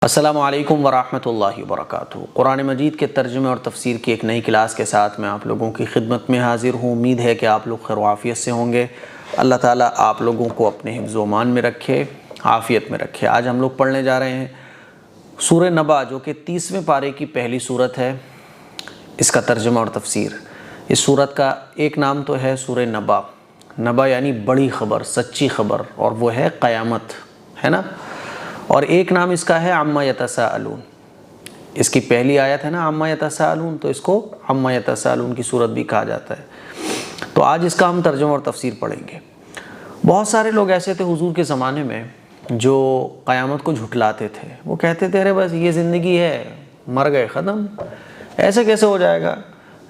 السلام علیکم ورحمۃ اللہ وبرکاتہ۔ قرآن مجید کے ترجمے اور تفسیر کی ایک نئی کلاس کے ساتھ میں آپ لوگوں کی خدمت میں حاضر ہوں۔ امید ہے کہ آپ لوگ خیر و عافیت سے ہوں گے۔ اللہ تعالیٰ آپ لوگوں کو اپنے حفظ و امان میں رکھے، عافیت میں رکھے۔ آج ہم لوگ پڑھنے جا رہے ہیں سورہ نبا، جو کہ 30ویں پارے کی پہلی سورت ہے، اس کا ترجمہ اور تفسیر۔ اس سورت کا ایک نام تو ہے سورہ نبا۔ نبا یعنی بڑی خبر، سچی خبر، اور وہ ہے قیامت، ہے نا۔ اور ایک نام اس کا ہے عما یتساءلون۔ اس کی پہلی آیت ہے نا عما یتساءلون، تو اس کو عما یتساءلون کی صورت بھی کہا جاتا ہے۔ تو آج اس کا ہم ترجمہ اور تفسیر پڑھیں گے۔ بہت سارے لوگ ایسے تھے حضور کے زمانے میں جو قیامت کو جھٹلاتے تھے۔ وہ کہتے تھے ارے بس یہ زندگی ہے، مر گئے ختم، ایسے کیسے ہو جائے گا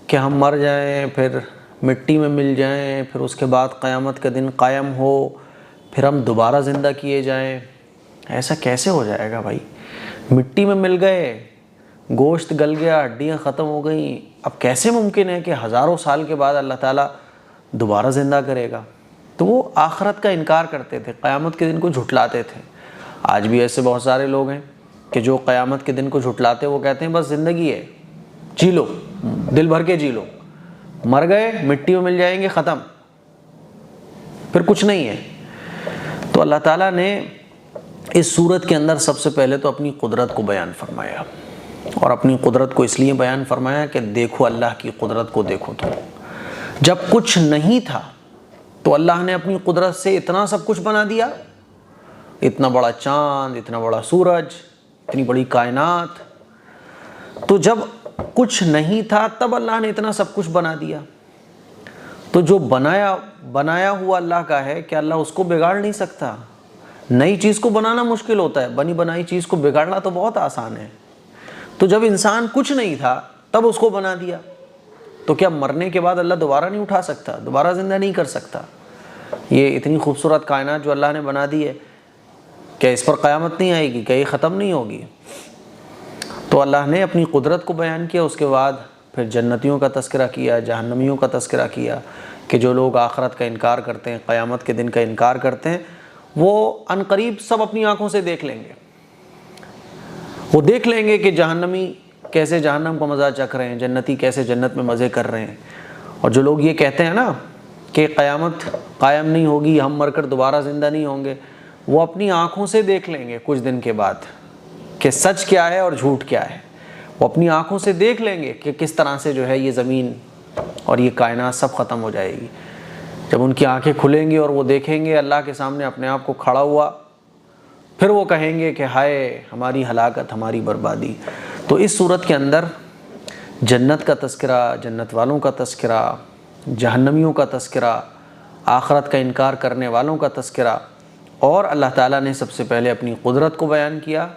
کہ ہم مر جائیں، پھر مٹی میں مل جائیں، پھر اس کے بعد قیامت کا دن قائم ہو، پھر ہم دوبارہ زندہ کیے جائیں۔ ایسا کیسے ہو جائے گا بھائی؟ مٹی میں مل گئے، گوشت گل گیا، ہڈیاں ختم ہو گئیں، اب کیسے ممکن ہے کہ ہزاروں سال کے بعد اللہ تعالیٰ دوبارہ زندہ کرے گا؟ تو وہ آخرت کا انکار کرتے تھے، قیامت کے دن کو جھٹلاتے تھے۔ آج بھی ایسے بہت سارے لوگ ہیں کہ جو قیامت کے دن کو جھٹلاتے ہیں۔ وہ کہتے ہیں بس زندگی ہے، جی لو، دل بھر کے جی لو، مر گئے مٹی میں مل جائیں گے، ختم، پھر کچھ نہیں ہے۔ تو اللہ تعالیٰ نے اس صورت کے اندر سب سے پہلے تو اپنی قدرت کو بیان فرمایا، اور اپنی قدرت کو اس لیے بیان فرمایا کہ دیکھو اللہ کی قدرت کو، دیکھو تو جب کچھ نہیں تھا تو اللہ نے اپنی قدرت سے اتنا سب کچھ بنا دیا، اتنا بڑا چاند، اتنا بڑا سورج، اتنی بڑی کائنات۔ تو جب کچھ نہیں تھا تب اللہ نے اتنا سب کچھ بنا دیا۔ تو جو بنایا ہوا اللہ کا ہے کہ اللہ اس کو بگاڑ نہیں سکتا۔ نئی چیز کو بنانا مشکل ہوتا ہے، بنی بنائی چیز کو بگاڑنا تو بہت آسان ہے۔ تو جب انسان کچھ نہیں تھا تب اس کو بنا دیا، تو کیا مرنے کے بعد اللہ دوبارہ نہیں اٹھا سکتا، دوبارہ زندہ نہیں کر سکتا؟ یہ اتنی خوبصورت کائنات جو اللہ نے بنا دی ہے، کیا اس پر قیامت نہیں آئے گی؟ کیا یہ ختم نہیں ہوگی؟ تو اللہ نے اپنی قدرت کو بیان کیا۔ اس کے بعد پھر جنتیوں کا تذکرہ کیا، جہنمیوں کا تذکرہ کیا، کہ جو لوگ آخرت کا انکار کرتے ہیں، قیامت کے دن کا انکار کرتے ہیں، وہ عنقریب سب اپنی آنکھوں سے دیکھ لیں گے۔ وہ دیکھ لیں گے کہ جہنمی کیسے جہنم کو مزہ چکھ رہے ہیں، جنتی کیسے جنت میں مزے کر رہے ہیں۔ اور جو لوگ یہ کہتے ہیں نا کہ قیامت قائم نہیں ہوگی، ہم مر کر دوبارہ زندہ نہیں ہوں گے، وہ اپنی آنکھوں سے دیکھ لیں گے کچھ دن کے بعد کہ سچ کیا ہے اور جھوٹ کیا ہے۔ وہ اپنی آنکھوں سے دیکھ لیں گے کہ کس طرح سے جو ہے یہ زمین اور یہ کائنات سب ختم ہو جائے گی۔ جب ان کی آنکھیں کھلیں گی اور وہ دیکھیں گے اللہ کے سامنے اپنے آپ کو کھڑا ہوا، پھر وہ کہیں گے کہ ہائے ہماری ہلاکت، ہماری بربادی۔ تو اس صورت کے اندر جنت کا تذکرہ، جنت والوں کا تذکرہ، جہنمیوں کا تذکرہ، آخرت کا انکار کرنے والوں کا تذکرہ، اور اللہ تعالیٰ نے سب سے پہلے اپنی قدرت کو بیان کیا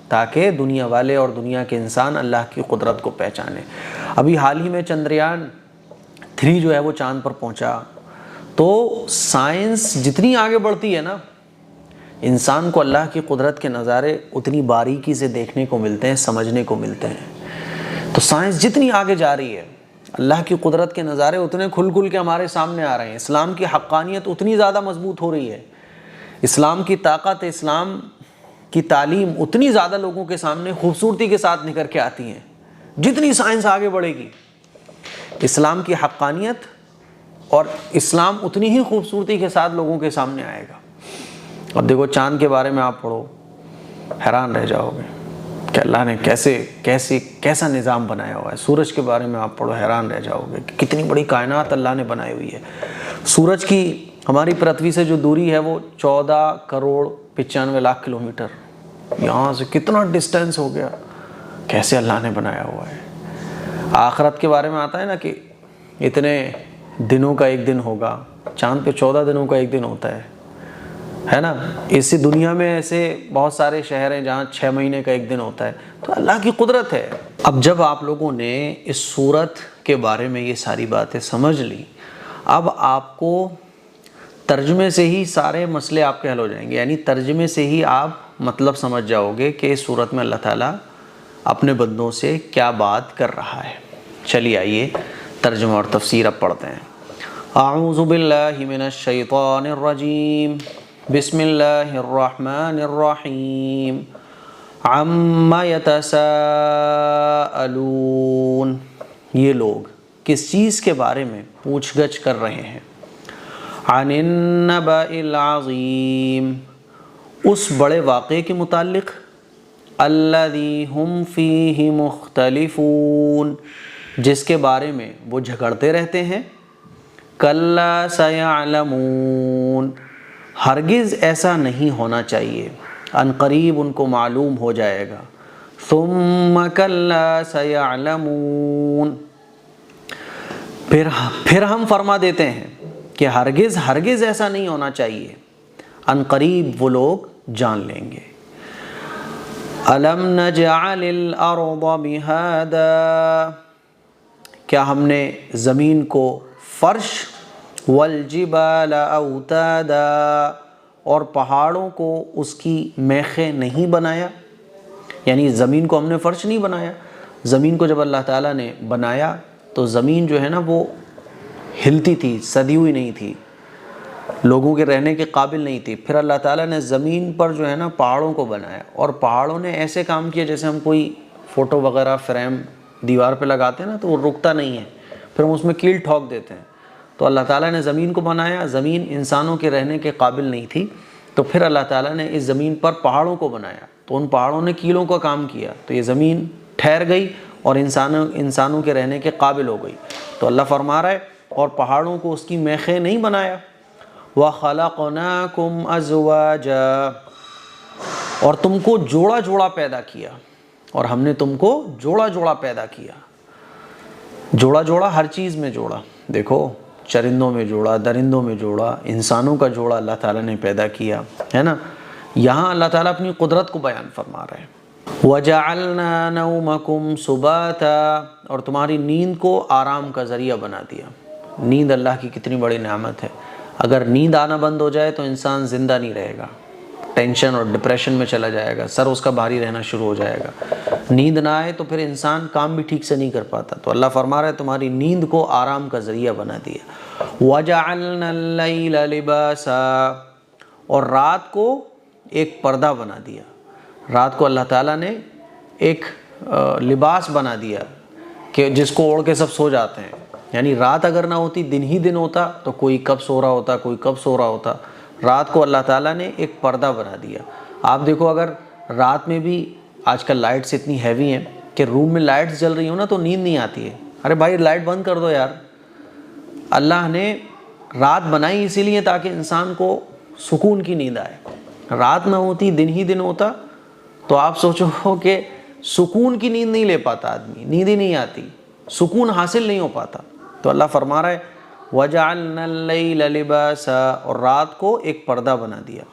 تاکہ دنیا والے اور دنیا کے انسان اللہ کی قدرت کو پہچانیں۔ ابھی حال ہی میں چندریان 3 جو ہے وہ چاند پر پہنچا۔ تو سائنس جتنی آگے بڑھتی ہے نا، انسان کو اللہ کی قدرت کے نظارے اتنی باریکی سے دیکھنے کو ملتے ہیں، سمجھنے کو ملتے ہیں۔ تو سائنس جتنی آگے جا رہی ہے، اللہ کی قدرت کے نظارے اتنے کھل کے ہمارے سامنے آ رہے ہیں، اسلام کی حقانیت اتنی زیادہ مضبوط ہو رہی ہے، اسلام کی طاقت، اسلام کی تعلیم اتنی زیادہ لوگوں کے سامنے خوبصورتی کے ساتھ نکھر کے آتی ہیں۔ جتنی سائنس آگے بڑھے گی، اسلام کی حقانیت اور اسلام اتنی ہی خوبصورتی کے ساتھ لوگوں کے سامنے آئے گا۔ اب دیکھو چاند کے بارے میں آپ پڑھو، حیران رہ جاؤ گے کہ اللہ نے کیسا نظام بنایا ہوا ہے۔ سورج کے بارے میں آپ پڑھو، حیران رہ جاؤ گے کہ کتنی بڑی کائنات اللہ نے بنائی ہوئی ہے۔ سورج کی ہماری پرتھوی سے جو دوری ہے وہ 14 کروڑ 95 لاکھ کلومیٹر، یہاں سے کتنا ڈسٹینس ہو گیا، کیسے اللہ نے بنایا ہوا ہے۔ آخرت کے بارے میں آتا ہے نا کہ اتنے دنوں کا ایک دن ہوگا، چاند پہ 14 دنوں کا ایک دن ہوتا ہے نا۔ اسی دنیا میں ایسے بہت سارے شہر ہیں جہاں 6 مہینے کا ایک دن ہوتا ہے۔ تو اللہ کی قدرت ہے۔ اب جب آپ لوگوں نے اس صورت کے بارے میں یہ ساری باتیں سمجھ لی، اب آپ کو ترجمے سے ہی سارے مسئلے آپ کے حل ہو جائیں گے، یعنی ترجمے سے ہی آپ مطلب سمجھ جاؤ گے کہ اس صورت میں اللہ تعالیٰ اپنے بندوں سے کیا بات کر رہا ہے۔ چلیے آئیے ترجمہ اور تفسیر اب پڑھتے ہیں۔ اعوذ باللہ من الشیطان الرجیم، بسم اللہ الرحمن الرحیم۔ عَمَّ يَتَسَاءَلُونَ، یہ لوگ کس چیز کے بارے میں پوچھ گچھ کر رہے ہیں؟ عَنِ النَّبَإِ الْعَظِيمِ، اس بڑے واقعے کے متعلق، الَّذِي هُمْ فِيهِ مُخْتَلِفُونَ، جس کے بارے میں وہ جھگڑتے رہتے ہیں۔ كَلَّا سَيَعْلَمُونَ، ہرگز ایسا نہیں ہونا چاہیے، ان قریب ان کو معلوم ہو جائے گا۔ ثُمَّ كَلَّا سَيَعْلَمُونَ، پھر ہم فرما دیتے ہیں کہ ہرگز ایسا نہیں ہونا چاہیے، ان قریب وہ لوگ جان لیں گے۔ أَلَمْ نَجْعَلِ الْأَرْضَ مِهَادًا، کیا ہم نے زمین کو فرش، وَالْجِبَالَ أَوْتَادًا، اور پہاڑوں کو اس کی میخیں نہیں بنایا؟ یعنی زمین کو ہم نے فرش نہیں بنایا، زمین کو جب اللہ تعالیٰ نے بنایا تو زمین جو ہے نا وہ ہلتی تھی، سدی ہوئی نہیں تھی، لوگوں کے رہنے کے قابل نہیں تھی۔ پھر اللہ تعالیٰ نے زمین پر جو ہے نا پہاڑوں کو بنایا، اور پہاڑوں نے ایسے کام کیا جیسے ہم کوئی فوٹو وغیرہ فریم دیوار پہ لگاتے ہیں نا تو وہ رکتا نہیں ہے، پھر ہم اس میں کیل ٹھوک دیتے ہیں۔ تو اللہ تعالیٰ نے زمین کو بنایا، زمین انسانوں کے رہنے کے قابل نہیں تھی، تو پھر اللہ تعالیٰ نے اس زمین پر پہاڑوں کو بنایا، تو ان پہاڑوں نے کیلوں کا کام کیا، تو یہ زمین ٹھہر گئی اور انسانوں کے رہنے کے قابل ہو گئی۔ تو اللہ فرما رہا ہے اور پہاڑوں کو اس کی میخیں نہیں بنایا۔ وَخَلَقْنَاكُمْ أَزْوَاجًا، اور تم کو جوڑا جوڑا پیدا کیا، اور ہم نے تم کو جوڑا جوڑا پیدا کیا۔ جوڑا جوڑا ہر چیز میں جوڑا، دیکھو چرندوں میں جوڑا، درندوں میں جوڑا، انسانوں کا جوڑا اللہ تعالیٰ نے پیدا کیا ہے نا۔ یہاں اللہ تعالیٰ اپنی قدرت کو بیان فرما رہے ہیں۔ وَجَعَلْنَا نَوْمَكُمْ سُبَاتًا، اور تمہاری نیند کو آرام کا ذریعہ بنا دیا۔ نیند اللہ کی کتنی بڑی نعمت ہے، اگر نیند آنا بند ہو جائے تو انسان زندہ نہیں رہے گا، ٹینشن اور ڈپریشن میں چلا جائے گا، سر اس کا بھاری رہنا شروع ہو جائے گا۔ نیند نہ آئے تو پھر انسان کام بھی ٹھیک سے نہیں کر پاتا، تو اللہ فرما رہا ہے تمہاری نیند کو آرام کا ذریعہ بنا دیا۔ وَجَعَلْنَا اللَّيْلَ لِبَاسًا، اور رات کو ایک پردہ بنا دیا۔ رات کو اللہ تعالیٰ نے ایک لباس بنا دیا کہ جس کو اوڑھ کے سب سو جاتے ہیں، یعنی رات اگر نہ ہوتی، دن ہی دن ہوتا تو کوئی کب سو رہا ہوتا، کوئی کب سو رہا ہوتا۔ رات کو اللہ تعالیٰ نے ایک پردہ بنا دیا۔ آپ دیکھو اگر رات میں بھی آج کل لائٹس اتنی ہیوی ہیں کہ روم میں لائٹس جل رہی ہوں نا تو نیند نہیں آتی ہے، ارے بھائی لائٹ بند کر دو یار۔ اللہ نے رات بنائی اسی لیے تاکہ انسان کو سکون کی نیند آئے۔ رات نہ ہوتی، دن ہی دن ہوتا تو آپ سوچو کہ سکون کی نیند نہیں لے پاتا آدمی، نیند ہی نہیں آتی، سکون حاصل نہیں ہو پاتا۔ تو اللہ فرما رہا ہے وَجَعَلْنَا اللَّيْلَ لِبَاسًا، اور رات کو ایک پردہ بنا دیا۔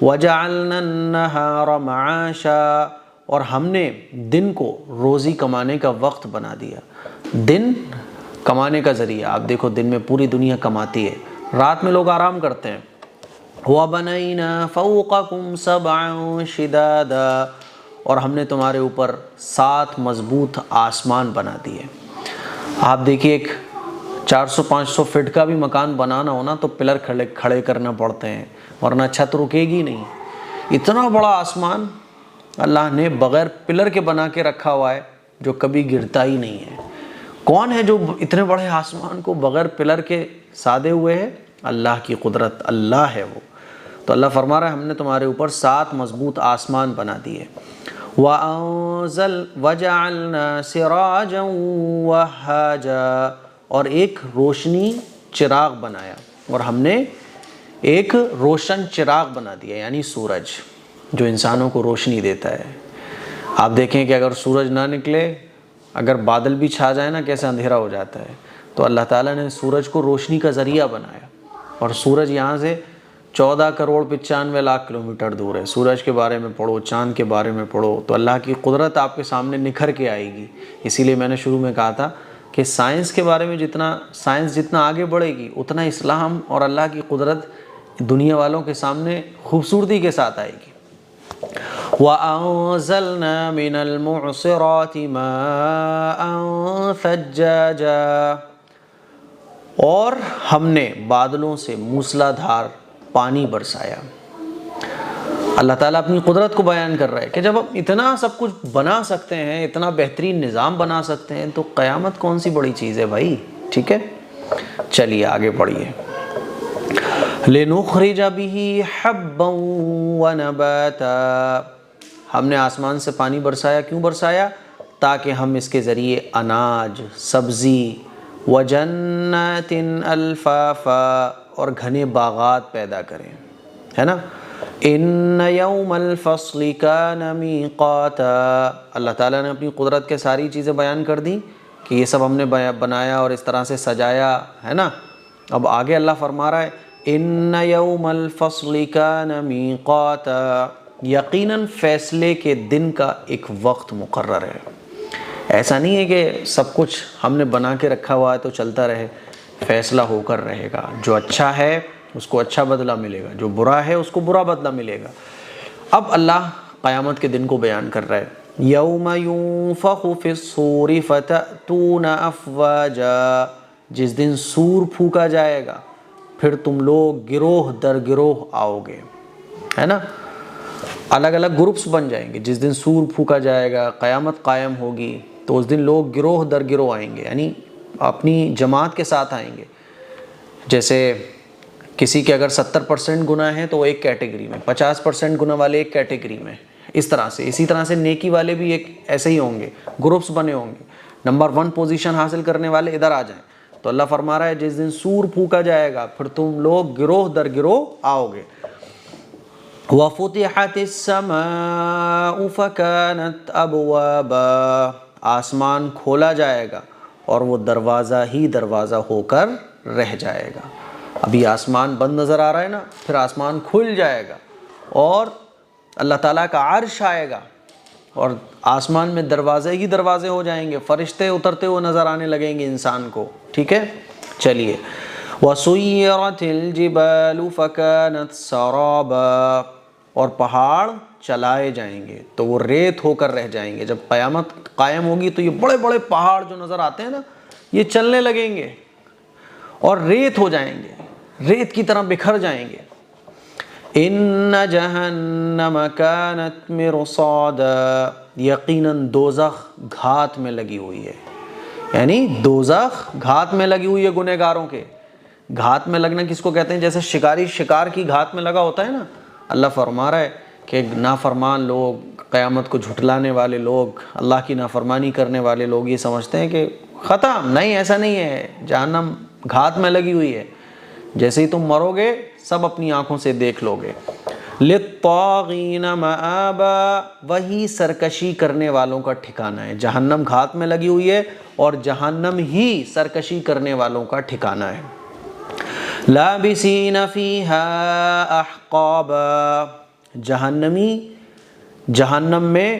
وَجَعَلْنَا النَّهَارَ مَعَاشًا، اور ہم نے دن کو روزی کمانے کا وقت بنا دیا۔ دن کمانے کا ذریعہ، آپ دیکھو دن میں پوری دنیا کماتی ہے، رات میں لوگ آرام کرتے ہیں۔ وَبَنَيْنَا فَوْقَكُمْ سَبْعًا شِدَادًا، اور ہم نے تمہارے اوپر 7 مضبوط آسمان بنا دیے۔ آپ دیکھیے ایک 400-500 فٹ کا بھی مکان بنانا ہونا تو پلر کھڑے کرنا پڑتے ہیں، ورنہ چھت رکے گی نہیں۔ اتنا بڑا آسمان اللہ نے بغیر پلر کے بنا کے رکھا ہوا ہے جو کبھی گرتا ہی نہیں ہے۔ کون ہے جو اتنے بڑے آسمان کو بغیر پلر کے سادے ہوئے ہے؟ اللہ کی قدرت، اللہ ہے وہ۔ تو اللہ فرما رہا ہے ہم نے تمہارے اوپر 7 مضبوط آسمان بنا دیے۔ وَجَعَلْنَا سِرَاجًا وَهَّاجًا، اور ایک روشنی چراغ بنایا، اور ہم نے ایک روشن چراغ بنا دیا، یعنی سورج جو انسانوں کو روشنی دیتا ہے۔ آپ دیکھیں کہ اگر سورج نہ نکلے، اگر بادل بھی چھا جائے نا کیسے اندھیرا ہو جاتا ہے، تو اللہ تعالیٰ نے سورج کو روشنی کا ذریعہ بنایا، اور سورج یہاں سے 14,95,00,000 کلومیٹر دور ہے۔ سورج کے بارے میں پڑھو، چاند کے بارے میں پڑھو تو اللہ کی قدرت آپ کے سامنے نکھر کے آئے گی۔ اسی لیے میں نے شروع میں کہا تھا کہ سائنس کے بارے میں سائنس جتنا آگے بڑھے گی اتنا اسلام اور اللہ کی قدرت دنیا والوں کے سامنے خوبصورتی کے ساتھ آئے گی۔ وَأَنزَلْنَا مِنَ الْمُعْصِرَاتِ مَاءً ثَجَّاجًا، اور ہم نے بادلوں سے موسلا دھار پانی برسایا۔ اللہ تعالیٰ اپنی قدرت کو بیان کر رہا ہے کہ جب ہم اتنا سب کچھ بنا سکتے ہیں، اتنا بہترین نظام بنا سکتے ہیں، تو قیامت کون سی بڑی چیز ہے بھائی؟ ٹھیک ہے، چلیے آگے پڑھیے۔ لِنُخْرِجَ بِهِ حَبًّا وَنَبَاتًا، ہم نے آسمان سے پانی برسایا، کیوں برسایا؟ تاکہ ہم اس کے ذریعے اناج، سبزی، وَجَنَّاتٍ أَلْفَافًا، اور گھنے باغات پیدا کریں، ہے نا؟ إِنَّ يَوْمَ الْفَصْلِ كَانَ مِيقَاتًا، اللہ تعالیٰ نے اپنی قدرت کے ساری چیزیں بیان کر دیں کہ یہ سب ہم نے بنایا اور اس طرح سے سجایا، ہے نا؟ اب آگے اللہ فرما رہا ہے إِنَّ يَوْمَ الْفَصْلِ كَانَ مِيقَاتًا، یقیناً فیصلے کے دن کا ایک وقت مقرر ہے۔ ایسا نہیں ہے کہ سب کچھ ہم نے بنا کے رکھا ہوا ہے تو چلتا رہے، فیصلہ ہو کر رہے گا۔ جو اچھا ہے اس کو اچھا بدلہ ملے گا، جو برا ہے اس کو برا بدلہ ملے گا۔ اب اللہ قیامت کے دن کو بیان کر رہا ہے، یوم ینفخ فی الصور فتأتون افواجا، جس دن سور پھونکا جائے گا پھر تم لوگ گروہ در گروہ آؤ گے، ہے نا؟ الگ الگ گروپس بن جائیں گے۔ جس دن سور پھونکا جائے گا، قیامت قائم ہوگی، تو اس دن لوگ گروہ در گروہ آئیں گے، یعنی اپنی جماعت کے ساتھ آئیں گے۔ جیسے کسی کے اگر 70% گناہ ہیں تو وہ ایک کیٹیگری میں، 50% گناہ والے ایک کیٹیگری میں، اس طرح سے۔ اسی طرح سے نیکی والے بھی ایک ایسے ہی ہوں گے، گروپس بنے ہوں گے۔ نمبر 1 پوزیشن حاصل کرنے والے ادھر آ جائیں۔ تو اللہ فرما رہا ہے جس دن سور پھونکا جائے گا پھر تم لوگ گروہ در گروہ آؤ گے۔ وَفُتِحَتِ السَّمَاءُ فَكَانَتْ أَبْوَابًا، آسمان کھولا جائے گا اور وہ دروازہ ہی دروازہ ہو کر رہ جائے گا۔ ابھی آسمان بند نظر آ رہا ہے نا، پھر آسمان کھل جائے گا اور اللہ تعالیٰ کا عرش آئے گا اور آسمان میں دروازے ہی دروازے ہو جائیں گے، فرشتے اترتے ہوئے نظر آنے لگیں گے انسان کو، ٹھیک ہے؟ چلیے، وَسُيِّرَتِ الْجِبَالُ فَكَانَتْ سَرَابًا، اور پہاڑ چلائے جائیں گے تو وہ ریت ہو کر رہ جائیں گے۔ جب قیامت قائم ہوگی تو یہ بڑے بڑے پہاڑ جو نظر آتے ہیں نا، یہ چلنے لگیں گے اور ریت ہو جائیں گے، ریت کی طرح بکھر جائیں گے۔ إِنَّ جَهَنَّمَ كَانَتْ مِرْصَادًا، یقیناً دوزخ گھات میں لگی ہوئی ہے، یعنی دوزخ گھات میں لگی ہوئی ہے گنہگاروں کے۔ گھات میں لگنا کس کو کہتے ہیں؟ جیسے شکاری شکار کی گھات میں لگا ہوتا ہے نا، اللہ فرما رہا ہے کہ نافرمان لوگ، قیامت کو جھٹلانے والے لوگ، اللہ کی نافرمانی کرنے والے لوگ یہ سمجھتے ہیں کہ ختم، نہیں ایسا نہیں ہے، جہنم گھات میں لگی ہوئی ہے، جیسے ہی تم مرو گے سب اپنی آنکھوں سے دیکھ لو گے۔ لِلطَّاغِينَ مَآبًا، وہی سرکشی کرنے والوں کا ٹھکانہ ہے۔ جہنم گھات میں لگی ہوئی ہے اور جہنم ہی سرکشی کرنے والوں کا ٹھکانہ ہے۔ لَابِسِينَ فِيهَا أَحْقَابًا، جہنمی جہنم میں،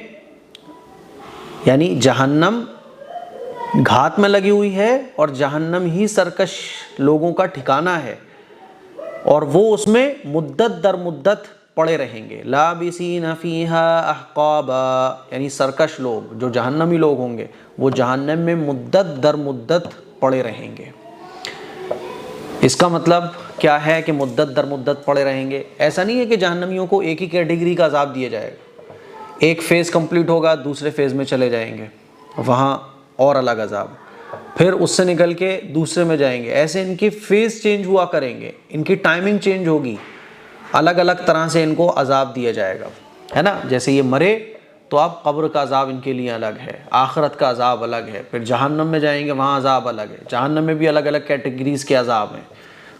یعنی جہنم گھات میں لگی ہوئی ہے اور جہنم ہی سرکش لوگوں کا ٹھکانہ ہے، اور وہ اس میں مدت در مدت پڑے رہیں گے۔ لابسین فیہا احقابا، یعنی سرکش لوگ جو جہنمی لوگ ہوں گے وہ جہنم میں مدت در مدت پڑے رہیں گے۔ اس کا مطلب کیا ہے کہ مدت در مدت پڑے رہیں گے؟ ایسا نہیں ہے کہ جہنمیوں کو ایک ہی کیٹیگری کا عذاب دیا جائے گا، ایک فیز کمپلیٹ ہوگا دوسرے فیز میں چلے جائیں گے، وہاں اور الگ عذاب، پھر اس سے نکل کے دوسرے میں جائیں گے، ایسے ان کی فیز چینج ہوا کریں گے، ان کی ٹائمنگ چینج ہوگی، الگ الگ طرح سے ان کو عذاب دیا جائے گا، ہے نا؟ جیسے یہ مرے تو اب قبر کا عذاب ان کے لیے الگ ہے، آخرت کا عذاب الگ ہے، پھر جہنم میں جائیں گے وہاں عذاب الگ ہے، جہنم میں بھی الگ الگ کیٹیگریز کے عذاب ہیں۔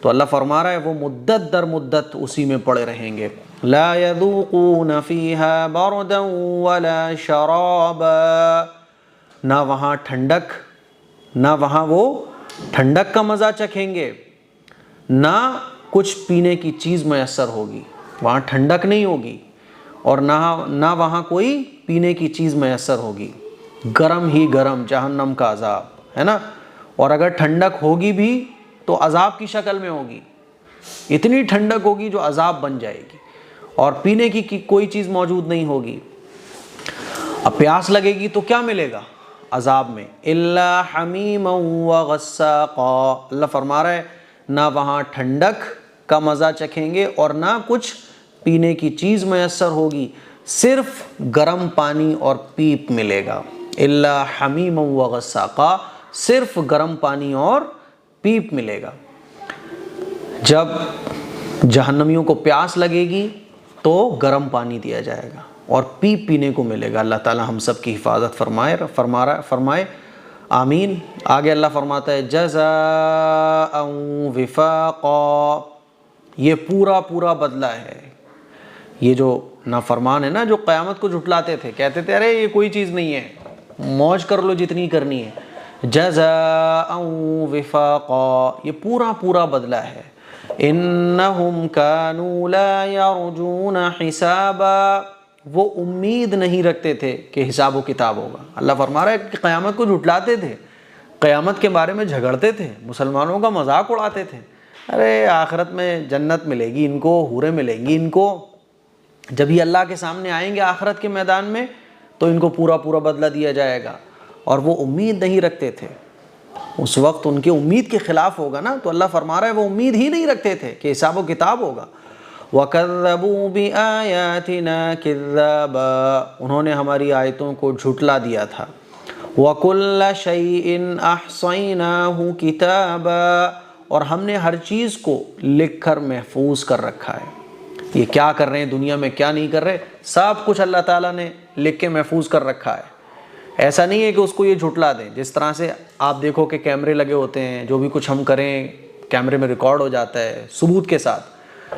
تو اللہ فرما رہا ہے وہ مدت در مدت اسی میں پڑے رہیں گے۔ لا يذوقون فيها بردا ولا شرابا، نہ وہاں ٹھنڈک، نہ وہاں وہ ٹھنڈک کا مزہ چکھیں گے، نہ کچھ پینے کی چیز میسر ہوگی، وہاں ٹھنڈک نہیں ہوگی، اور نہ وہاں کوئی پینے کی چیز میسر ہوگی، گرم ہی گرم جہنم کا عذاب، ہے نا؟ اور اگر ٹھنڈک ہوگی بھی تو عذاب کی شکل میں ہوگی، اتنی ٹھنڈک ہوگی جو عذاب بن جائے گی، اور پینے کی کوئی چیز موجود نہیں ہوگی۔ اب پیاس لگے گی تو کیا ملے گا عذاب میں؟ الا حمیما وغساقا، اللہ فرما رہا ہے نہ وہاں ٹھنڈک کا مزہ چکھیں گے اور نہ کچھ پینے کی چیز میسر ہوگی، صرف گرم پانی اور پیپ ملے گا، الا حمیما وغساقا، صرف گرم پانی اور پیپ ملے گا۔ جب جہنمیوں کو پیاس لگے گی تو گرم پانی دیا جائے گا اور پیپ پینے کو ملے گا۔ اللہ تعالی ہم سب کی حفاظت فرمائے آمین۔ آگے اللہ فرماتا ہے جزاء وفاقا، یہ پورا بدلہ ہے۔ یہ جو نافرمان ہے نا، جو قیامت کو جھٹلاتے تھے، کہتے تھے ارے یہ کوئی چیز نہیں ہے، موج کر لو جتنی کرنی ہے، جزاء وفاقا، یہ پورا بدلہ ہے۔ انہم کانوا لا یرجون حسابا، وہ امید نہیں رکھتے تھے کہ حساب و کتاب ہوگا۔ اللہ فرما رہا ہے کہ قیامت کو جھٹلاتے تھے، قیامت کے بارے میں جھگڑتے تھے، مسلمانوں کا مذاق اڑاتے تھے، ارے آخرت میں جنت ملے گی ان کو، حوریں ملیں گی ان کو۔ جب یہ اللہ کے سامنے آئیں گے آخرت کے میدان میں تو ان کو پورا بدلہ دیا جائے گا، اور وہ امید نہیں رکھتے تھے۔ اس وقت ان کے امید کے خلاف ہوگا نا، تو اللہ فرما رہا ہے وہ امید ہی نہیں رکھتے تھے کہ حساب و کتاب ہوگا۔ وَكَذَّبُوا بِآيَاتِنَا كِذَّابًا، انہوں نے ہماری آیتوں کو جھٹلا دیا تھا۔ وَكُلَّ شَيْءٍ أَحْصَيْنَاهُ كِتَابًا، اور ہم نے ہر چیز کو لکھ کر محفوظ کر رکھا ہے۔ یہ کیا کر رہے ہیں دنیا میں، کیا نہیں کر رہے، سب کچھ اللہ تعالیٰ نے لکھ کے محفوظ کر رکھا ہے۔ ایسا نہیں ہے کہ اس کو یہ جھٹلا دیں، جس طرح سے آپ دیکھو کہ کیمرے لگے ہوتے ہیں، جو بھی کچھ ہم کریں کیمرے میں ریکارڈ ہو جاتا ہے ثبوت کے ساتھ،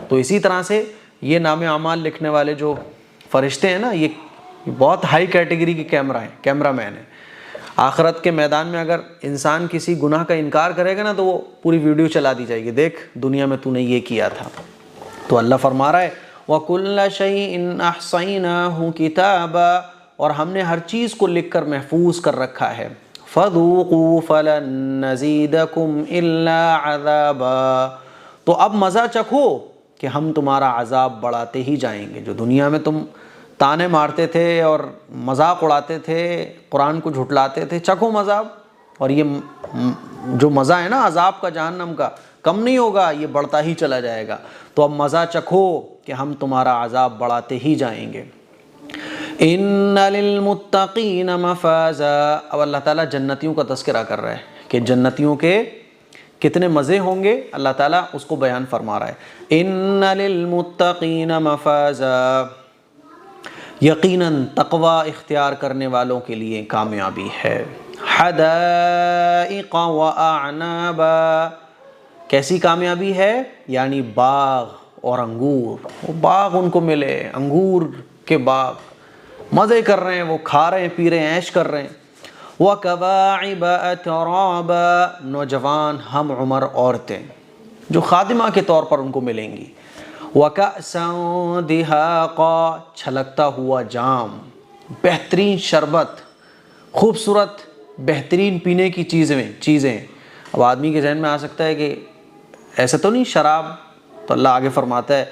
تو اسی طرح سے یہ نام اعمال لکھنے والے جو فرشتے ہیں نا، یہ بہت ہائی کیٹیگری کے کیمرہ مین ہیں۔ آخرت کے میدان میں اگر انسان کسی گناہ کا انکار کرے گا نا، تو وہ پوری ویڈیو چلا دی جائے گی، دیکھ دنیا میں تو نے یہ کیا تھا۔ تو اللہ فرما رہا ہے وَكُلَّ شَيْءٍ أَحْصَيْنَاهُ كِتَابًا، اور ہم نے ہر چیز کو لکھ کر محفوظ کر رکھا ہے۔ فَذُوقُوا فَلَن نَّزِيدَكُمْ إِلَّا عَذَابًا، تو اب مزہ چکھو کہ ہم تمہارا عذاب بڑھاتے ہی جائیں گے۔ جو دنیا میں تم تانے مارتے تھے اور مذاق اڑاتے تھے، قرآن کو جھٹلاتے تھے، چکھو مزہ، اور یہ جو مزہ ہے نا عذاب کا جہنم کا، کم نہیں ہوگا، یہ بڑھتا ہی چلا جائے گا۔ تو اب مزہ چکھو کہ ہم تمہارا عذاب بڑھاتے ہی جائیں گے۔ ان للمتقین مفازا، اب اللہ تعالیٰ جنتیوں کا تذکرہ کر رہا ہے کہ جنتیوں کے کتنے مزے ہوں گے، اللہ تعالیٰ اس کو بیان فرما رہا ہے۔ ان للمتقین مفازا، یقیناً تقوی اختیار کرنے والوں کے لیے کامیابی ہے۔ حدائق واعنابا، کیسی کامیابی ہے؟ یعنی باغ اور انگور، وہ باغ ان کو ملے، انگور کے باغ، مزے کر رہے ہیں، وہ کھا رہے ہیں، پی رہے ہیں، عیش کر رہے ہیں۔ وَكَوَاعِبَ أَتْرَابًا، نوجوان ہم عمر عورتیں جو خادمہ کے طور پر ان کو ملیں گی۔ وَكَأْسًا دِهَاقًا، چھلکتا ہوا جام، بہترین شربت، خوبصورت بہترین پینے کی چیزیں۔ اب آدمی کے ذہن میں آ سکتا ہے کہ ایسا تو نہیں شراب، تو اللہ آگے فرماتا ہے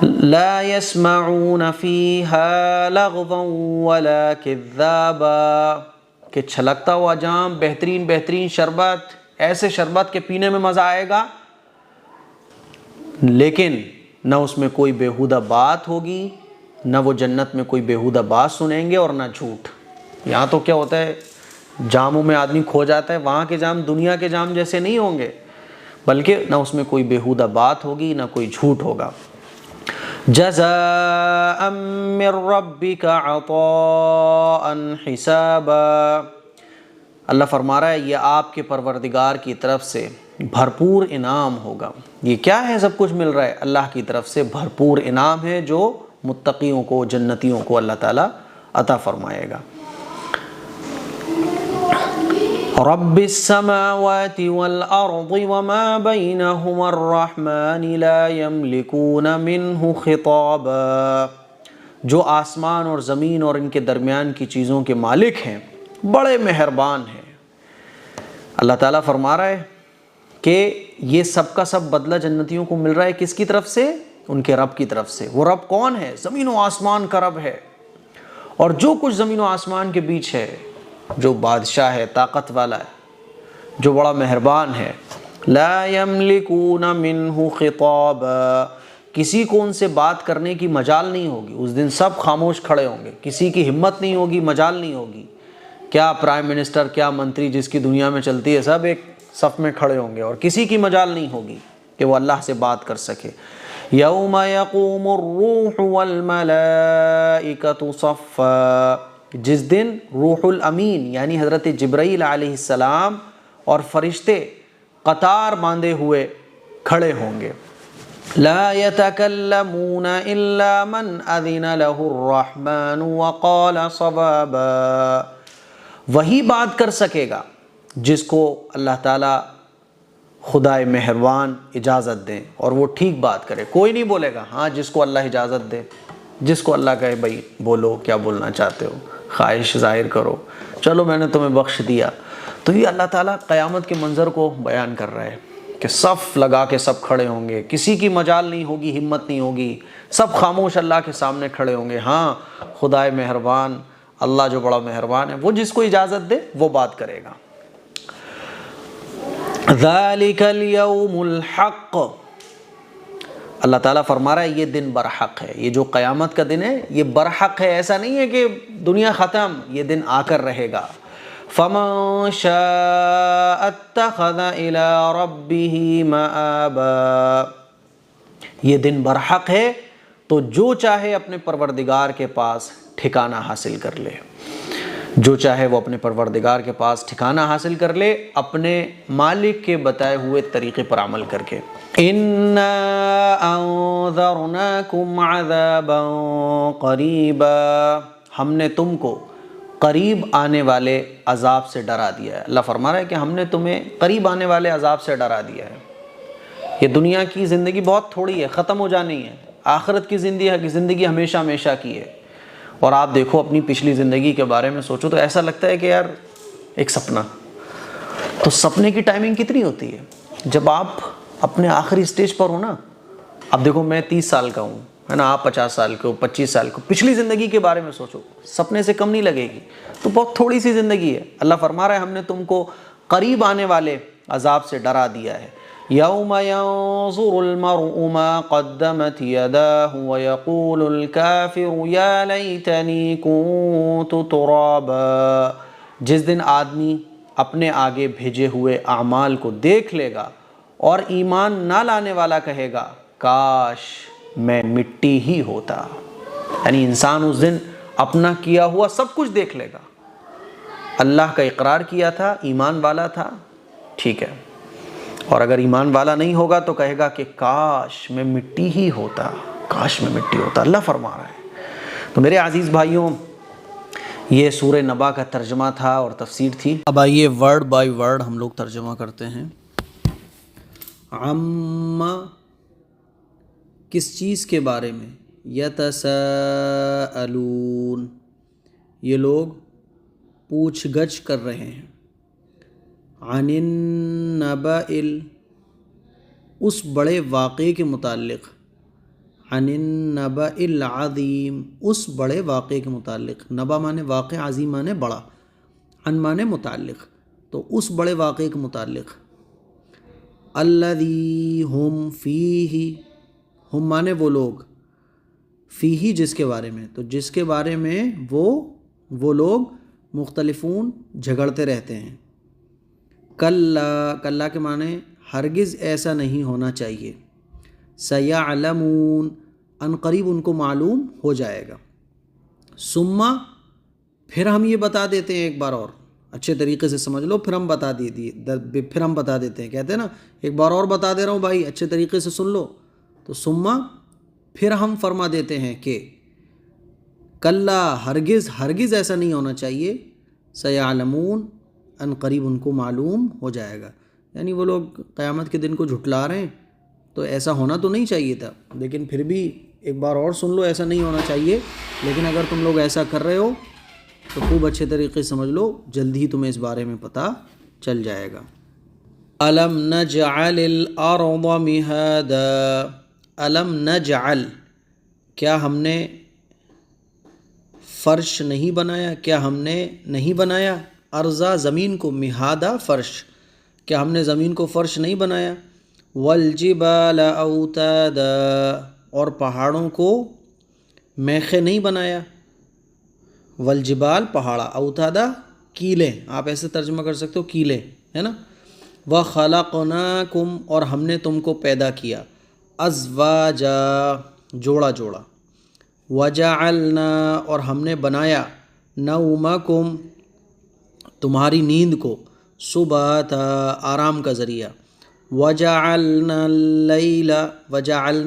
لا يسمعون فيها لغوا ولا كذابا، کہ چھلکتا ہوا جام، بہترین شربت، ایسے شربت کے پینے میں مزہ آئے گا، لیکن نہ اس میں کوئی بیہودہ بات ہوگی، نہ وہ جنت میں کوئی بیہودہ بات سنیں گے، اور نہ جھوٹ۔ یہاں تو کیا ہوتا ہے، جاموں میں آدمی کھو جاتا ہے، وہاں کے جام دنیا کے جام جیسے نہیں ہوں گے، بلکہ نہ اس میں کوئی بیہودہ بات ہوگی، نہ کوئی جھوٹ ہوگا۔ جزاء من ربک عطاء حسابا، اللہ فرما رہا ہے یہ آپ کے پروردگار کی طرف سے بھرپور انعام ہوگا۔ یہ کیا ہے سب کچھ مل رہا ہے؟ اللہ کی طرف سے بھرپور انعام ہے جو متقیوں کو، جنتیوں کو اللہ تعالیٰ عطا فرمائے گا۔ رب السماوات والأرض وما بينهما الرحمن لا يملكون منه خطابا، جو آسمان اور زمین اور ان کے درمیان کی چیزوں کے مالک ہیں، بڑے مہربان ہیں۔ اللہ تعالیٰ فرما رہا ہے کہ یہ سب کا سب بدلہ جنتیوں کو مل رہا ہے کس کی طرف سے؟ ان کے رب کی طرف سے۔ وہ رب کون ہے؟ زمین و آسمان کا رب ہے، اور جو کچھ زمین و آسمان کے بیچ ہے، جو بادشاہ ہے، طاقت والا ہے، جو بڑا مہربان ہے۔ لا یملکون منہ خطابا، کسی کو ان سے بات کرنے کی مجال نہیں ہوگی، اس دن سب خاموش کھڑے ہوں گے، کسی کی ہمت نہیں ہوگی، مجال نہیں ہوگی، کیا پرائم منسٹر، کیا منتری جس کی دنیا میں چلتی ہے، سب ایک صف میں کھڑے ہوں گے اور کسی کی مجال نہیں ہوگی کہ وہ اللہ سے بات کر سکے۔ یوم یقوم الروح والملائکۃ صفا، جس دن روح الامین یعنی حضرت جبرائیل علیہ السلام اور فرشتے قطار باندھے ہوئے کھڑے ہوں گے۔ لا يتكلمون الا من اذن له الرحمن وقال صوابا، وہی بات کر سکے گا جس کو اللہ تعالیٰ خدائے مہربان اجازت دیں اور وہ ٹھیک بات کرے۔ کوئی نہیں بولے گا، ہاں جس کو اللہ اجازت دے، جس کو اللہ کہے بھائی بولو کیا بولنا چاہتے ہو، خواہش ظاہر کرو، چلو میں نے تمہیں بخش دیا۔ تو یہ اللہ تعالیٰ قیامت کے منظر کو بیان کر رہا ہے کہ صف لگا کے سب کھڑے ہوں گے، کسی کی مجال نہیں ہوگی، ہمت نہیں ہوگی، سب خاموش اللہ کے سامنے کھڑے ہوں گے۔ ہاں خدائے مہربان، اللہ جو بڑا مہربان ہے، وہ جس کو اجازت دے وہ بات کرے گا۔ ذالک الیوم الحق، اللہ تعالیٰ فرما رہا ہے یہ دن برحق ہے، یہ جو قیامت کا دن ہے یہ برحق ہے، ایسا نہیں ہے کہ دنیا ختم، یہ دن آ کر رہے گا۔ فمن شاء اتخذ الی ربہ مآبا، یہ دن برحق ہے تو جو چاہے اپنے پروردگار کے پاس ٹھکانہ حاصل کر لے، جو چاہے وہ اپنے پروردگار کے پاس ٹھکانہ حاصل کر لے اپنے مالک کے بتائے ہوئے طریقے پر عمل کر کے۔ اِنَّا أَنذَرْنَاكُمْ عَذَابًا قَرِيبًا، ہم نے تم کو قریب آنے والے عذاب سے ڈرا دیا ہے۔ اللہ فرما رہا ہے کہ ہم نے تمہیں قریب آنے والے عذاب سے ڈرا دیا ہے۔ یہ دنیا کی زندگی بہت تھوڑی ہے، ختم ہو جانی ہے، آخرت کی زندگی ہمیشہ ہمیشہ کی ہے۔ اور آپ دیکھو اپنی پچھلی زندگی کے بارے میں سوچو تو ایسا لگتا ہے کہ یار ایک سپنا، تو سپنے کی ٹائمنگ کتنی ہوتی ہے جب آپ اپنے آخری سٹیج پر ہو نا۔ اب دیکھو میں 30 سال کا ہوں، ہے نا، آپ 50 سال کے ہو، 25 سال کے ہو، پچھلی زندگی کے بارے میں سوچو، سپنے سے کم نہیں لگے گی، تو بہت تھوڑی سی زندگی ہے۔ اللہ فرما رہا ہے ہم نے تم کو قریب آنے والے عذاب سے ڈرا دیا ہے۔ یوم ینظر المرء ما قدمت یداہ ویقول الکافر یا لیتنی کنت ترابا، جس دن آدمی اپنے آگے بھیجے ہوئے اعمال کو دیکھ لے گا اور ایمان نہ لانے والا کہے گا کاش میں مٹی ہی ہوتا۔ یعنی انسان اس دن اپنا کیا ہوا سب کچھ دیکھ لے گا، اللہ کا اقرار کیا تھا، ایمان والا تھا، ٹھیک ہے، اور اگر ایمان والا نہیں ہوگا تو کہے گا کہ کاش میں مٹی ہی ہوتا، کاش میں مٹی ہوتا۔ اللہ فرما رہا ہے۔ تو میرے عزیز بھائیوں، یہ سورہ نبا کا ترجمہ تھا اور تفسیر تھی۔ اب آئیے ورڈ بائی ورڈ ہم لوگ ترجمہ کرتے ہیں۔ عما، کس چیز کے بارے میں؟ یتساءلون، یہ لوگ پوچھ گچھ کر رہے ہیں۔ عن النبأ، اس بڑے واقعے کے متعلق۔ عن النبأ العظیم، اس بڑے واقعے کے متعلق۔ نبا مانے واقع، عظیم مانے بڑا، عن مانے متعلق، تو اس بڑے واقعے کے متعلق۔ الذی ہم فیہ، ہم مانے وہ لوگ، فیہ جس کے بارے میں، تو جس کے بارے میں وہ لوگ مختلفون جھگڑتے رہتے ہیں۔ کلا، کلا کے معنی ہرگز ایسا نہیں ہونا چاہیے۔ سیعلمون، ان قریب ان کو معلوم ہو جائے گا۔ ثم، پھر ہم یہ بتا دیتے ہیں، ایک بار اور اچھے طریقے سے سمجھ لو، پھر ہم بتا دیتے ہیں، کہتے ہیں نا ایک بار اور بتا دے رہا ہوں بھائی اچھے طریقے سے سن لو، تو ثم پھر ہم فرما دیتے ہیں کہ کلا، ہرگز ایسا نہیں ہونا چاہیے، سیعلمون، ان قریب ان کو معلوم ہو جائے گا۔ یعنی وہ لوگ قیامت کے دن کو جھٹلا رہے ہیں، تو ایسا ہونا تو نہیں چاہیے تھا، لیکن پھر بھی ایک بار اور سن لو، ایسا نہیں ہونا چاہیے، لیکن اگر تم لوگ ایسا کر رہے ہو تو خوب اچھے طریقے سے سمجھ لو، جلد ہی تمہیں اس بارے میں پتہ چل جائے گا۔ الم نجعل الارض مہادا، الم نجعل، کیا ہم نے فرش نہیں بنایا، کیا ہم نے نہیں بنایا، ارضا زمین کو، مہادا فرش، کیا ہم نے زمین کو فرش نہیں بنایا، والجبال اوتادا، اور پہاڑوں کو میخیں نہیں بنایا، والجبال پہاڑا، اوتادا کیلے، آپ ایسے ترجمہ کر سکتے ہو کیلے، ہے نا، وَخَلَقْنَاكُمْ اور ہم نے تم کو پیدا کیا، ازواجا جوڑا جوڑا، وَجَعَلْنَا اور ہم نے بنایا، نَوْمَكُمْ تمہاری نیند کو، سُبَاتًا آرام کا ذریعہ، وَجَعَلْنَا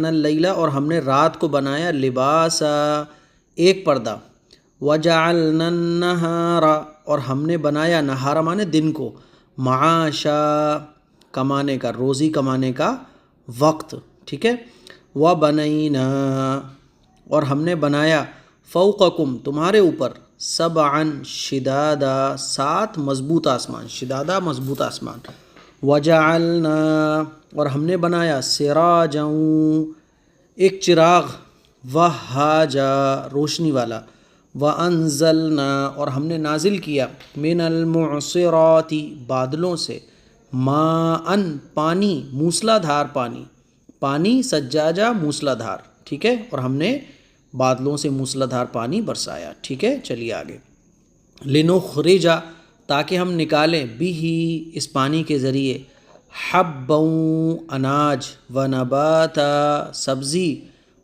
اللَّيْلَ اور ہم نے رات کو بنایا، لباسا ایک پردہ، وَجَعَلْنَا النَّهَارَ اور ہم نے بنایا، نہارا مانے دن کو، معاشا کمانے کا، روزی کمانے کا وقت، ٹھیک ہے، وَبَنَيْنَا اور ہم نے بنایا، فوقکم تمہارے اوپر، سبعاً شدادا 7 مضبوط آسمان، شدادا مضبوط آسمان، وَجَعَلْنَا اور ہم نے بنایا، سراجا ایک چراغ، وَہَّاجا روشنی والا، وَأَنزَلْنَا اور ہم نے نازل کیا، مِنَ الْمُعْصِرَاتِ بادلوں سے، ماءً پانی، موسلا دھار پانی، پانی سجاجہ موسلا دھار، ٹھیک ہے، اور ہم نے بادلوں سے موسلا دھار پانی برسایا، ٹھیک ہے، چلیے آگے، لِنُخْرِجَ تاکہ ہم نکالیں، بِهِ اس پانی کے ذریعے، حَبًّا اناج، وَنَبَاتًا سبزی،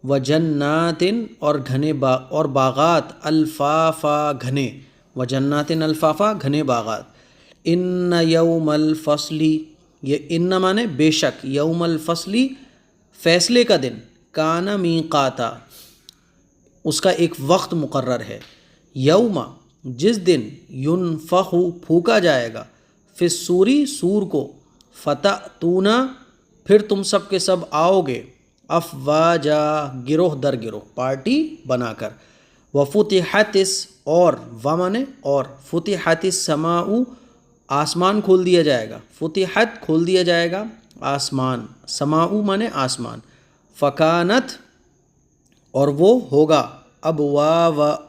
وَجَنَّاتٍ اور گھنے اور باغات، الفافا گھنے، وَجَنَّاتٍ الفافا گھنے باغات، ان یوم الفصل یہ ان مانے بے شک، یوم الفصل فیصلے کا دن، کان میقاتا اس کا ایک وقت مقرر ہے، یوم جس دن، ینفخ پھونکا جائے گا، فی الصور سور کو، فتأتون پھر تم سب کے سب آؤ گے، افواجا گروہ در گروہ، پارٹی بنا کر، وفتحت اور ومانے اور، فتحت السماء آسمان کھول دیا جائے گا، فتحت کھول دیا جائے گا آسمان، سماء مانے آسمان، فکانت اور وہ ہوگا،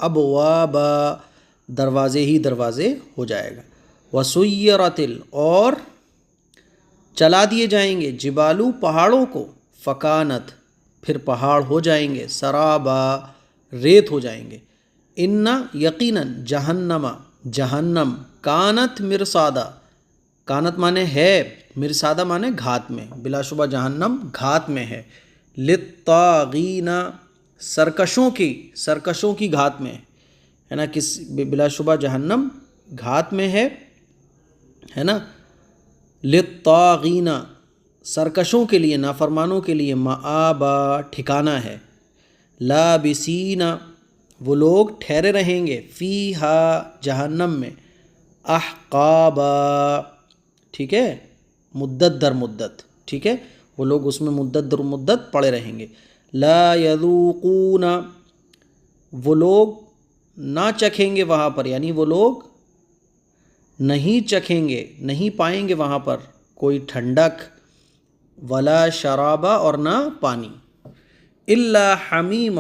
ابوابا دروازے ہی دروازے ہو جائے گا، وسیرت اور چلا دیے جائیں گے، جبالو پہاڑوں کو، فکانت پھر پہاڑ ہو جائیں گے، سرابا ریت ہو جائیں گے، ان یقیناً جہنم جہنم، کانت مرصادہ کانت مانے ہے، مرصادہ مانے گھات میں، بلا شبہ جہنم گھات میں ہے، للطاغین سرکشوں کی گھات میں ہے نا، کس بلا شبہ جہنم گھات میں ہے نا، للطاغین سرکشوں کے لیے، نافرمانوں کے لیے، مآبا ٹھکانہ ہے، لابسین وہ لوگ ٹھہرے رہیں گے، فیہا جہنم میں، احقابا ٹھیک ہے، مدت در مدت، ٹھیک ہے، وہ لوگ اس میں مدت در مدت پڑے رہیں گے، لا یذوقون وہ لوگ نہ چکھیں گے وہاں پر، یعنی وہ لوگ نہیں چکھیں گے، نہیں پائیں گے وہاں پر کوئی ٹھنڈک، ولا شرابا اور نہ پانی، الا حمیم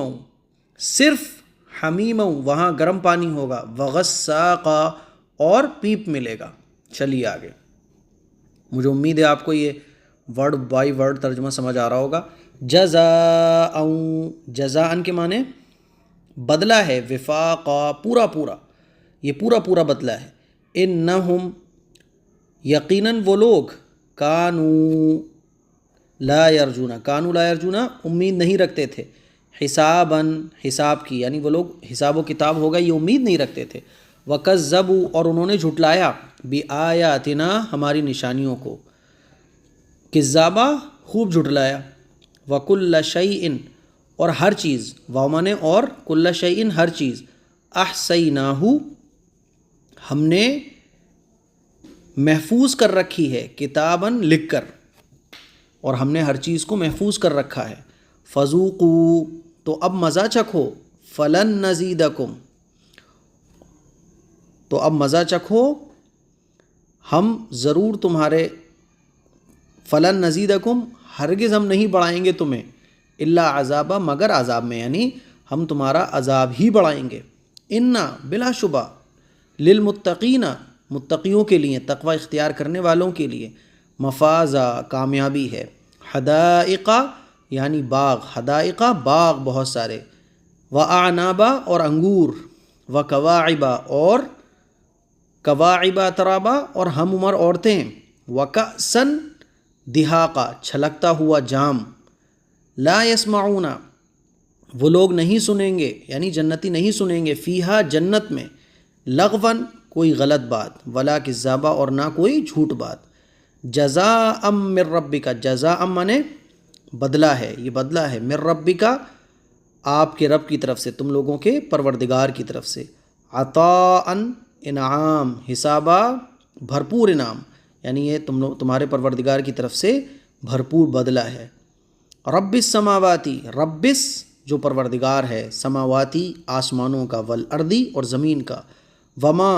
صرف حمیم وہاں گرم پانی ہوگا، وغساقا اور پیپ ملے گا، چلیے آگے، مجھے امید ہے آپ کو یہ ورڈ بائی ورڈ ترجمہ سمجھ آ رہا ہوگا، جزاء جزاء کے معنی بدلہ ہے، وفاقا پورا پورا، یہ پورا پورا بدلہ ہے، انہم یقیناً وہ لوگ، کانوا لا یرجون امید نہیں رکھتے تھے، حساباً حساب کی، یعنی وہ لوگ حساب و کتاب ہوگا یہ امید نہیں رکھتے تھے، وکذبوا اور انہوں نے جھٹلایا، بآیاتنا ہماری نشانیوں کو، کذابہ خوب جھٹلایا، وکل شیء اور ہر چیز، واؤ نے اور کل شیء ہر چیز، احصیناہ ہم نے محفوظ کر رکھی ہے، کتاباً لکھ کر، اور ہم نے ہر چیز کو محفوظ کر رکھا ہے، فذوقوا تو اب مزہ چکھو، فلن نزیدکم تو اب مزہ چکھو، ہم ضرور تمہارے، فلن نزیدکم ہرگز ہم نہیں بڑھائیں گے تمہیں، الا عذابا مگر عذاب میں، یعنی ہم تمہارا عذاب ہی بڑھائیں گے، انا بلا شبہ، للمتقین متقیوں کے لیے، تقوی اختیار کرنے والوں کے لیے، مفازہ کامیابی ہے، حدائق یعنی باغ، حدائقہ باغ بہت سارے، وَأَعْنَابًا اور انگور، وَكَوَاعِبًا اور کواعبا ترابا اور ہم عمر عورتیں، وَكَأْسًا دِہَاقًا چھلکتا ہوا جام، لا يسمعون وہ لوگ نہیں سنیں گے، یعنی جنتی نہیں سنیں گے، فیہا جنت میں، لغواً کوئی غلط بات، ولا کذابا اور نہ کوئی جھوٹ بات، جزاء من ربک، جزاء مانے بدلہ ہے، یہ بدلہ ہے، من ربک آپ کے رب کی طرف سے، تم لوگوں کے پروردگار کی طرف سے، عطاءً انعام، حسابا بھرپور انعام، یعنی یہ تمہارے پروردگار کی طرف سے بھرپور بدلہ ہے۔ رب السماواتی، ربس جو پروردگار ہے، سماواتی آسمانوں کا، والارضی اور زمین کا، وما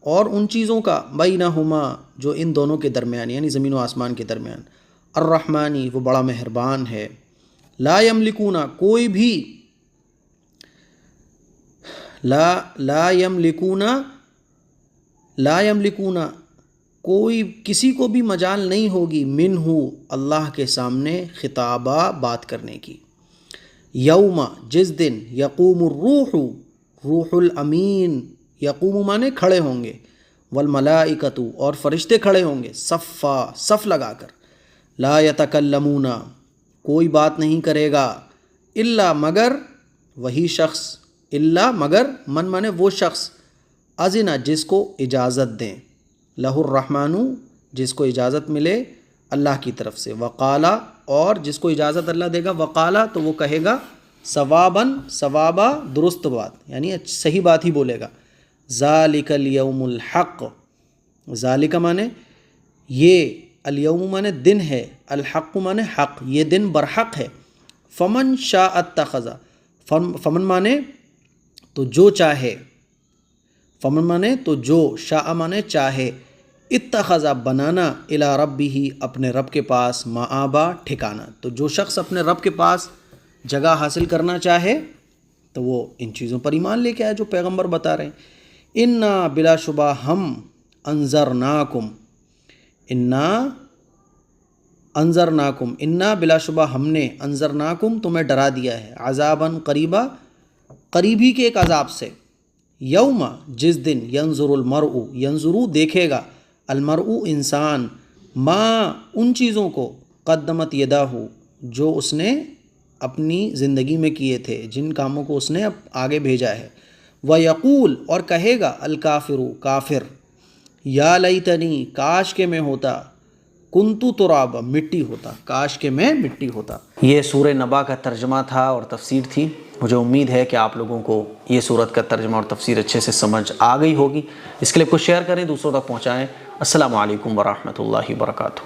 اور ان چیزوں کا، بینہما جو ان دونوں کے درمیان یعنی زمین و آسمان کے درمیان، الرحمانی وہ بڑا مہربان ہے، لا یملکون کوئی بھی لا یملکون کوئی کسی کو بھی مجال نہیں ہوگی، منہ اللہ کے سامنے خطابہ بات کرنے کی، یوم جس دن، یقوم الروح روح الامین، یقوم مانے کھڑے ہوں گے، والملائکۃ اور فرشتے کھڑے ہوں گے، صفا صف لگا کر، لا یتکلمون کوئی بات نہیں کرے گا، الا مگر وہی شخص، الا مگر من مانے وہ شخص، اذن جس کو اجازت دیں، لہ الرحمن جس کو اجازت ملے اللہ کی طرف سے، وقالا اور جس کو اجازت اللہ دے گا، وقالا تو وہ کہے گا، ثواباً ثوابا درست بات، یعنی صحیح بات ہی بولے گا، ذالک الیوم الحق، ذالک مانے یہ، الیوم مانے دن ہے، الحق مانے حق، یہ دن برحق ہے، فمن شاء اتخذ، فمن مانے تو جو چاہے، فمن مانے تو جو، شاء مانے چاہے، اتخذ بنانا، الی ربہ اپنے رب کے پاس، مآبا ٹھکانا، تو جو شخص اپنے رب کے پاس جگہ حاصل کرنا چاہے تو وہ ان چیزوں پر ایمان لے کے آئے جو پیغمبر بتا رہے ہیں، انا بلا شبہ ہم، انذرناکم انا بلا شبہ ہم نے، انذرناکم تمہیں ڈرا دیا ہے، عذاباً قریبا قریبی کے ایک عذاب سے، یوم جس دن، ینظر المرء ینظر دیکھے گا، المرء انسان، ما ان چیزوں کو، قدمت یداہ جو اس نے اپنی زندگی میں کیے تھے، جن کاموں کو اس نے اب آگے بھیجا ہے، وَيَقُول اور کہے گا، الکافر کافر، یا لیتنی کاش کہ میں ہوتا، کنتو ترابا مٹی ہوتا، کاش کہ میں مٹی ہوتا۔ یہ سورہ نبا کا ترجمہ تھا اور تفسیر تھی۔ مجھے امید ہے کہ آپ لوگوں کو یہ سورت کا ترجمہ اور تفسیر اچھے سے سمجھ آ گئی ہوگی۔ اس کلپ کو شیئر کریں، دوسروں تک پہنچائیں۔ السلام علیکم ورحمۃ اللہ وبرکاتہ۔